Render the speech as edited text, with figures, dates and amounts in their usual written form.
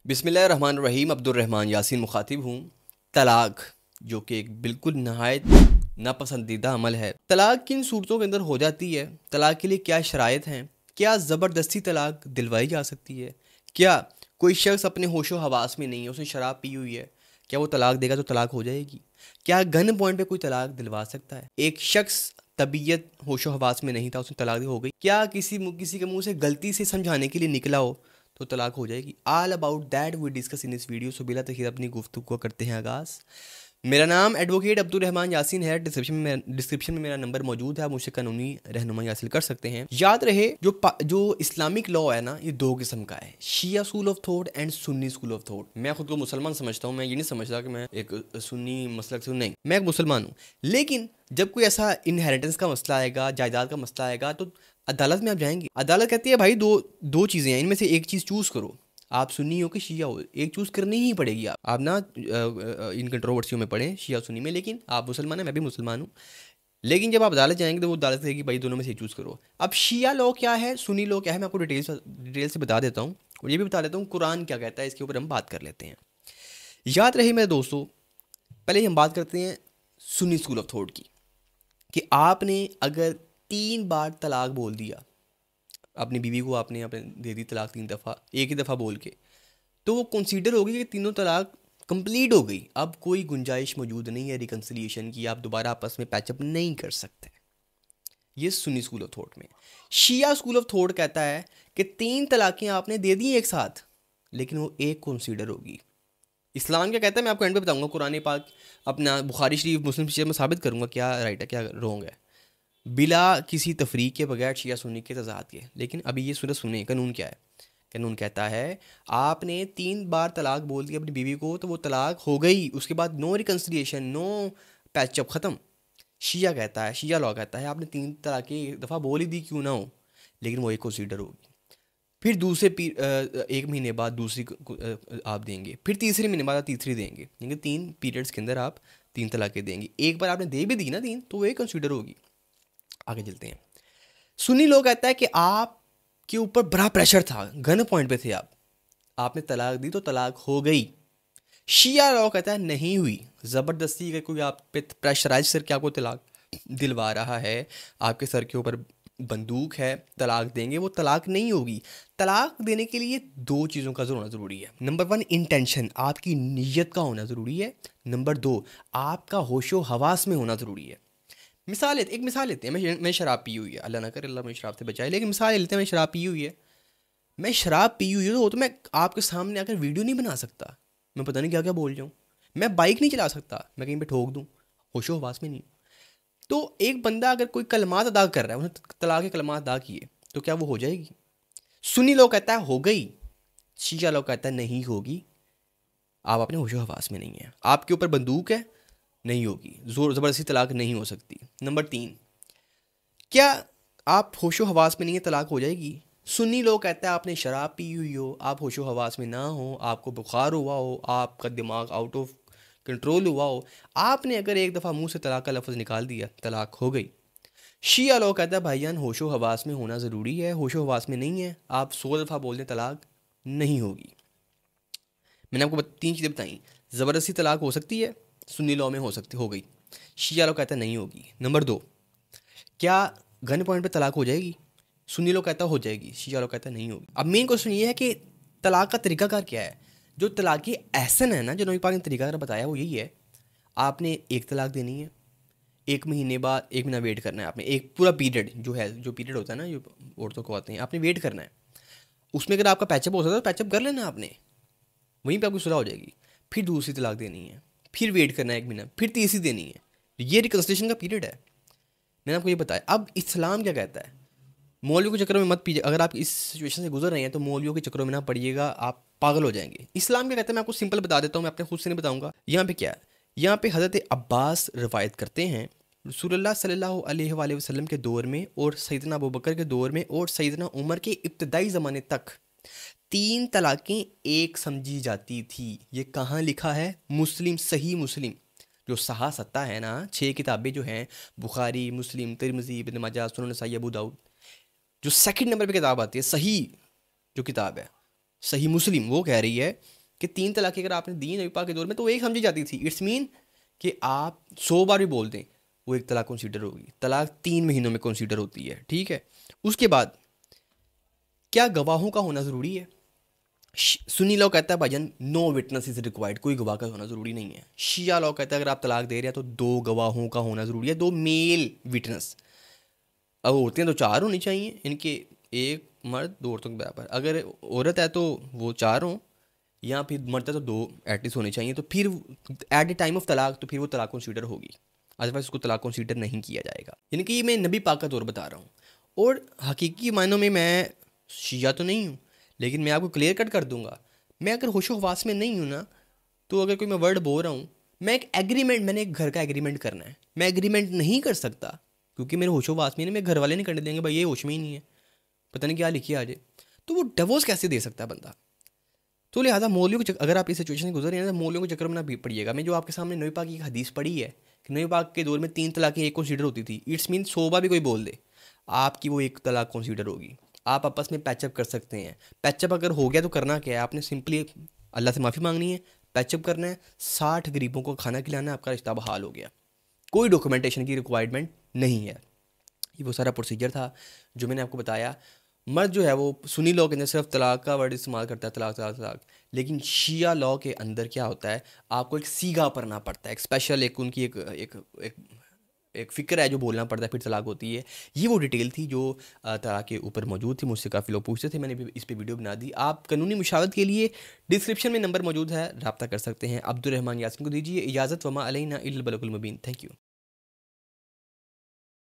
बिस्मिल्लाहिर्रहमानिर्रहीम। अब्दुर्रहमान यासीन मुखातिब हूँ। तलाक जो कि एक बिल्कुल नहायत नापसंदीदा अमल है। तलाक किन सूरतों के अंदर हो जाती है, तलाक के लिए क्या शराइत हैं, क्या ज़बरदस्ती तलाक दिलवाई जा सकती है, क्या कोई शख्स अपने होशो हवास में नहीं है, उसने शराब पी हुई है, क्या वो तलाक देगा तो तलाक हो जाएगी, क्या गन पॉइंट पे कोई तलाक दिलवा सकता है, एक शख्स तबीयत होशो हवास में नहीं था उसने तलाक हो गई, क्या किसी के मुंह से गलती से समझाने के लिए निकला हो तो तलाक हो जाएगी। All about that we discuss in this video. So बिला तखीर अपनी गुफ्तगू को करते हैं आगाज़। मेरा नाम एडवोकेट अब्दुर्रहमान यासीन है। डिस्क्रिप्शन में मेरा नंबर मौजूद है, आप मुझसे कानूनी रहनुमाई हासिल कर सकते हैं। याद रहे जो इस्लामिक लॉ है ना, ये दो किस्म का है, Shia school of thought and Sunni school of thought. मैं खुद को मुसलमान समझता हूँ, मैं ये नहीं समझता कि मैं एक सुन्नी मसलक से हूँ, नहीं, मैं एक मुसलमान हूँ। लेकिन जब कोई ऐसा इनहेरिटेंस का मसला आएगा, जायदाद का मसला आएगा, तो अदालत में आप जाएंगे। अदालत कहती है भाई दो दो चीज़ें हैं, इनमें से एक चीज़ चूज़ करो। आप सुन्नी हो कि शिया हो, एक चूज़ करनी ही पड़ेगी। आप ना इन कंट्रोवर्सियों में पढ़ें शिया सुन्नी में, लेकिन आप मुसलमान हैं, मैं भी मुसलमान हूँ। लेकिन जब आप अदालत जाएंगे तो वो अदालत कहेगी भाई दोनों में से चूज़ करो। अब शिया लॉ क्या है, सुन्नी लॉ क्या है, मैं आपको डिटेल से बता देता हूँ, और ये भी बता देता हूँ कुरान क्या कहता है। इसके ऊपर हम बात कर लेते हैं। याद रहे मेरे दोस्तों, पहले हम बात करते हैं सुन्नी स्कूल ऑफ थॉट की, कि आपने अगर 3 बार तलाक बोल दिया, अपनी बीवी को आपने दे दी तलाक 3 दफ़ा, एक ही दफ़ा बोल के, तो वो कंसीडर होगी कि तीनों तलाक कंप्लीट हो गई। अब कोई गुंजाइश मौजूद नहीं है रिकन्सिलिएशन की, आप दोबारा आपस में पैचअप नहीं कर सकते। ये सुन्नी स्कूल ऑफ थॉट में। शिया स्कूल ऑफ थॉट कहता है कि 3 तलाक़ें आपने दे दी एक साथ, लेकिन वो एक कंसीडर होगी। इस्लाम क्या कहता है मैं आपको एंड पे बताऊंगा, कुरान पाक, अपना बुखारी शरीफ, मुस्लिम शरीफ में साबित करूंगा क्या राइट है क्या रॉन्ग है, बिला किसी तफरीक के बगैर, शिया सुन्नी के तजाद के। लेकिन अभी ये सूरत सुनिए, कानून क्या है। कानून कहता है आपने 3 बार तलाक बोल दिया अपनी बीवी को, तो वो तलाक हो गई, उसके बाद नो रिकन्सिलिएशन, नो पैचअप, ख़त्म। शिया कहता है, शिया लॉ कहता है आपने 3 तलाक एक दफ़ा बोल ही दी क्यों ना हो, लेकिन वो एक कंसीडर होगी। फिर दूसरे 1 महीने बाद दूसरी आप देंगे, फिर तीसरे महीने बाद तीसरी देंगे, यानी 3 पीरियड्स के अंदर आप 3 तलाक़ें देंगे। एक बार आपने दे भी दी ना 3, तो वो एक कंसीडर होगी। आगे चलते हैं। सुन्नी लोग कहता है कि आपके ऊपर बड़ा प्रेशर था, गन पॉइंट पे थे आप, आपने तलाक दी तो तलाक हो गई। शिया लोग कहता है नहीं हुई, ज़बरदस्ती का कोई आप पे प्रेशराइज करके आपको तलाक दिलवा रहा है, आपके सर के ऊपर बंदूक है, तलाक देंगे, वो तलाक नहीं होगी। तलाक देने के लिए 2 चीज़ों का होना ज़रूरी है। नंबर 1 इंटेंशन, आपकी नीयत का होना ज़रूरी है। नंबर 2 आपका होशो हवास में होना ज़रूरी है। एक मिसाल लेते हैं, मैं शराब पी हुई है, अल्लाह ना करे, अल्लाह मुझे शराब से बचाए, लेकिन मिसाल लेते हैं मैं शराब पी हुई है। मैं शराब पी हुई है तो मैं आपके सामने आकर वीडियो नहीं बना सकता, मैं पता नहीं क्या क्या बोल जाऊँ। मैं बाइक नहीं चला सकता, मैं कहीं पे ठोक दूँ, होशो हवास में नहीं। तो एक बंदा अगर कोई कलमात अदा कर रहा है, उसने तलाक के कलमात अदा किए, तो क्या वो हो जाएगी? सुन्नी लोग कहता है हो गई, शिया लोग कहता है नहीं होगी, आप अपने होशो हवास में नहीं है, आपके ऊपर बंदूक है, नहीं होगी, जोर ज़बरदस्ती तलाक नहीं हो सकती। नंबर 3, क्या आप होशो हवास में नहीं है, तलाक हो जाएगी? सुन्नी लोग कहता है आपने शराब पी हुई हो, आप होशो हवास में ना हो, आपको बुखार हुआ हो, आपका दिमाग आउट ऑफ कंट्रोल हुआ हो, आपने अगर एक दफ़ा मुंह से तलाक का लफ्ज़ निकाल दिया, तलाक हो गई। शिया लोग कहता है भाईजान होशो हवास में होना ज़रूरी है, होशो हवास में नहीं है, आप 100 दफ़ा बोल दें तलाक नहीं होगी। मैंने आपको 3 चीज़ें बताई। ज़बरदस्ती तलाक हो सकती है, सुन्नी लॉ में हो गई। शिया लोग कहता है नहीं होगी। नंबर 2, क्या गन पॉइंट पे तलाक हो जाएगी? सुन्नी लोग कहता हो जाएगी, शिया लोग कहता नहीं होगी। अब मेन क्वेश्चन ये है कि तलाक का तरीकाकार क्या है। जो तलाक की एहसन है ना, जो नबी पाक ने तरीकाकार बताया वो यही है, आपने एक तलाक देनी है, 1 महीने बाद 1 महीना वेट करना है आपने, एक पूरा पीरियड जो पीरियड होता है ना, जो औरतों को आते हैं, आपने वेट करना है। उसमें अगर आपका पैचअप हो सकता है तो पैचअप कर लेना आपने, वहीं पे आपकी सुलह हो जाएगी। फिर दूसरी तलाक देनी है, फिर वेट करना है 1 महीना, फिर तीसरी देनी है। ये रिकन्सिलिएशन का पीरियड है, मैंने आपको ये बताया। अब इस्लाम क्या कहता है, मौलवियों के चक्करों में मत पीजिए। अगर आप इस सिचुएशन से गुजर रहे हैं तो मौलवियों के चक्करों में ना पड़िएगा, आप पागल हो जाएंगे। इस्लाम क्या कहता है मैं आपको सिंपल बता देता हूँ, मैं अपने खुद से नहीं बताऊँगा। यहाँ पे क्या है, यहाँ पे हज़रत अब्बास रवायत करते हैं रसूलुल्लाह सल्लल्लाहु अलैहि वसल्लम के दौर में, और सैयदना अबू बकर के दौर में, और सैयदना उमर के इब्तदाई ज़माने तक 3 तलाक़ें एक समझी जाती थी। ये कहाँ लिखा है? मुस्लिम, सही मुस्लिम, जो सहा सत्ता है ना, 6 किताबें जो हैं, बुखारी, मुस्लिम, तिरमिज़ी, इब्न माजा, सुनन नसाई, अबू दाऊद, जो सेकंड नंबर पे किताब आती है, सही जो किताब है, सही मुस्लिम, वो कह रही है कि 3 तलाक़ें अगर आपने दी नबी पाक के दौर में तो वो एक समझी जाती थी। इट्स मीन कि आप 100 बार भी बोल दें वो एक तलाक कंसीडर होगी। तलाक 3 महीनों में कंसीडर होती है, ठीक है। उसके बाद क्या गवाहों का होना ज़रूरी है? सुन्नी लॉ कहता है भाईजान नो विटनेस इज़ रिक्वायर्ड, कोई गवाह का होना ज़रूरी नहीं है। शिया लॉ कहता है अगर आप तलाक दे रहे हैं तो 2 गवाहों का होना ज़रूरी है, 2 मेल विटनेस। अब औरतें तो 4 होनी चाहिए, इनके एक मर्द 2 औरतों के बराबर। अगर औरत है तो वो 4 हों, या फिर मर्द है तो 2 एटलीस्ट होने चाहिए। तो फिर एट द टाइम ऑफ तलाक तो फिर वो तलाक कंसीडर होगी, अदरवाइज उसको तलाक कंसीडर नहीं किया जाएगा। यानी कि ये मैं नबी पाक का दौर बता रहा हूँ। और हकीकी मायनों में मैं शिया तो नहीं हूँ, लेकिन मैं आपको क्लियर कट कर दूंगा, मैं अगर होशो हवास में नहीं हूँ ना, तो अगर कोई मैं वर्ड बोल रहा हूँ, मैं एक एग्रीमेंट, मैंने एक घर का एग्रीमेंट करना है, मैं एग्रीमेंट नहीं कर सकता क्योंकि मेरे होशो हवास में नहीं, मेरे घर वाले नहीं करने देंगे, भाई ये होश में ही नहीं है, पता नहीं क्या लिखिए आ जाए, तो वो डिवोर्स कैसे दे सकता है बंदा? तो लिहाजा मौलवियों को, अगर आप इस सिचुएशन से गुजर रहे हैं तो मौलवियों के चक्कर में ना पड़िएगा। मैं जो आपके सामने नबी पाक की एक हदीस पढ़ी है कि नबी पाक के दौर में 3 तलाक़ें एक कंसीडर होती थी। इट्स मीन 100 बार भी कोई बोल दे आपकी वो एक तलाक कंसीडर होगी। आप आपस में पैचअप कर सकते हैं। पैचअप अगर हो गया तो करना क्या है, आपने सिंपली अल्लाह से माफ़ी मांगनी है, पैचअप करना है, 60 गरीबों को खाना खिलाना है, आपका रिश्ता बहाल हो गया। कोई डॉक्यूमेंटेशन की रिक्वायरमेंट नहीं है। ये वो सारा प्रोसीजर था जो मैंने आपको बताया। मर्द जो है वो सुन्नी लॉ के अंदर सिर्फ तलाक का वर्ड इस्तेमाल करता है, तलाक तलाक तलाक। लेकिन शिया लॉ के अंदर क्या होता है, आपको एक सीगा पढ़ना पड़ता है, एक स्पेशल एक उनकी एक एक एक एक फ़िक्र है जो बोलना पड़ता है, फिर तलाक होती है। ये वो डिटेल थी जो तलाक के ऊपर मौजूद थी। मुझसे काफ़ी लोग पूछते थे, मैंने भी इस पे वीडियो बना दी। आप कानूनी मुशावरत के लिए डिस्क्रिप्शन में नंबर मौजूद है, रब्ता कर सकते हैं। अब्दुल रहमान यासीन को दीजिए इजाज़त। वमा अलैना इल्लल बलागुल मुबीन। Thank you.